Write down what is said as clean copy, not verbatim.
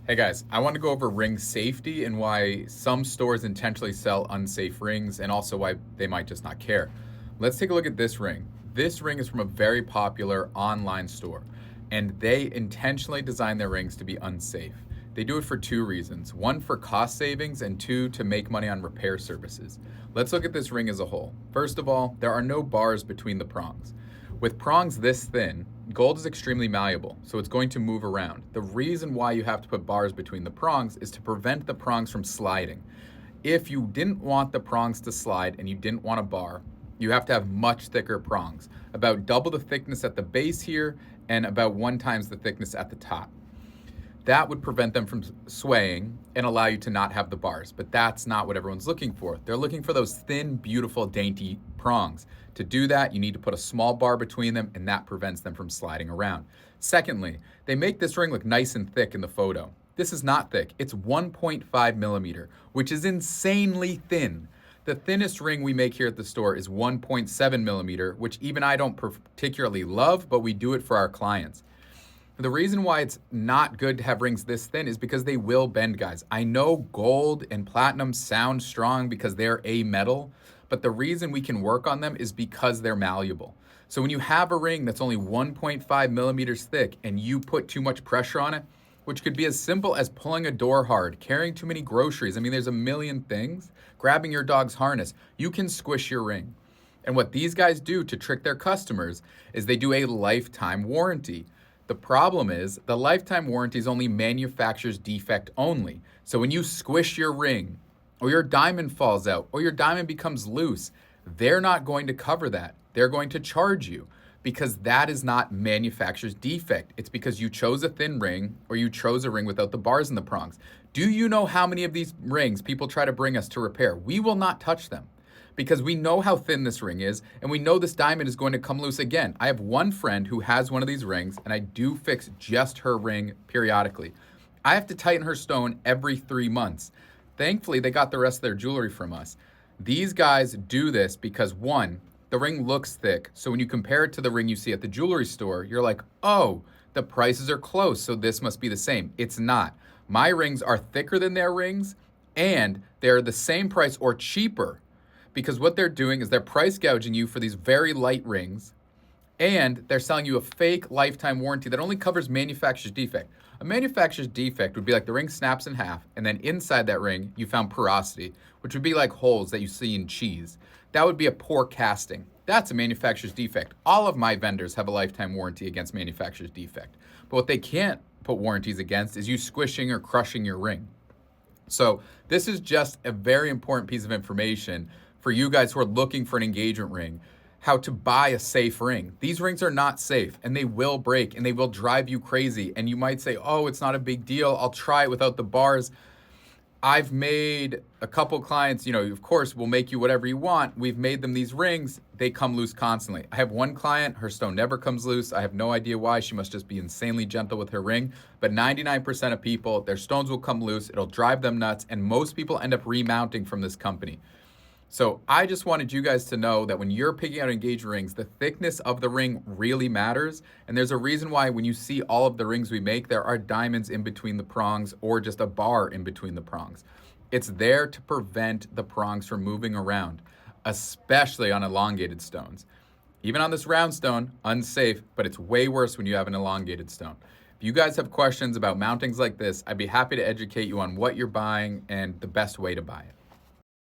Hey guys, I want to go over ring safety and why some stores intentionally sell unsafe rings and also why they might just not care. Let's take a look at this ring. This ring is from a very popular online store and they intentionally design their rings to be unsafe. They do it for two reasons. One, for cost savings, and two, to make money on repair services. Let's look at this ring as a whole. First of all, there are no bars between the prongs. With prongs this thin, gold is extremely malleable, so it's going to move around. The reason why you have to put bars between the prongs is to prevent the prongs from sliding. If you didn't want the prongs to slide and you didn't want a bar, you have to have much thicker prongs, about double the thickness at the base here and about 1 times the thickness at the top. That would prevent them from swaying and allow you to not have the bars. But that's not what everyone's looking for. They're looking for those thin, beautiful, dainty prongs. To do that, you need to put a small bar between them, and that prevents them from sliding around. Secondly, they make this ring look nice and thick in the photo. This is not thick. It's 1.5 millimeter, which is insanely thin. The thinnest ring we make here at the store is 1.7 millimeter, which even I don't particularly love, but we do it for our clients. The reason why it's not good to have rings this thin is because they will bend, guys. I know gold and platinum sound strong because they're a metal, but the reason we can work on them is because they're malleable. So when you have a ring that's only 1.5 millimeters thick and you put too much pressure on it, which could be as simple as pulling a door hard, carrying too many groceries, I mean, there's a million things, grabbing your dog's harness, you can squish your ring. And what these guys do to trick their customers is they do a lifetime warranty. The problem is the lifetime warranty is only manufacturer's defect only. So when you squish your ring or your diamond falls out or your diamond becomes loose, they're not going to cover that. They're going to charge you because that is not manufacturer's defect. It's because you chose a thin ring or you chose a ring without the bars and the prongs. Do you know how many of these rings people try to bring us to repair? We will not touch them, because we know how thin this ring is and we know this diamond is going to come loose again. I have one friend who has one of these rings and I do fix just her ring periodically. I have to tighten her stone every 3 months. Thankfully, they got the rest of their jewelry from us. These guys do this because, one, the ring looks thick. So when you compare it to the ring you see at the jewelry store, you're like, oh, the prices are close, so this must be the same. It's not. My rings are thicker than their rings and they're the same price or cheaper, because what they're doing is they're price gouging you for these very light rings, and they're selling you a fake lifetime warranty that only covers manufacturer's defect. A manufacturer's defect would be like the ring snaps in half, and then inside that ring, you found porosity, which would be like holes that you see in cheese. That would be a poor casting. That's a manufacturer's defect. All of my vendors have a lifetime warranty against manufacturer's defect. But what they can't put warranties against is you squishing or crushing your ring. So this is just a very important piece of information for you guys who are looking for an engagement ring, how to buy a safe ring. These rings are not safe and they will break and they will drive you crazy. And you might say, oh, it's not a big deal, I'll try it without the bars. I've made a couple clients, of course, we'll make you whatever you want. We've made them these rings. They come loose constantly. I have one client, her stone never comes loose. I have no idea why. She must just be insanely gentle with her ring. But 99% of people, their stones will come loose. It'll drive them nuts. And most people end up remounting from this company. So I just wanted you guys to know that when you're picking out engagement rings, the thickness of the ring really matters. And there's a reason why when you see all of the rings we make, there are diamonds in between the prongs or just a bar in between the prongs. It's there to prevent the prongs from moving around, especially on elongated stones. Even on this round stone, unsafe, but it's way worse when you have an elongated stone. If you guys have questions about mountings like this, I'd be happy to educate you on what you're buying and the best way to buy it.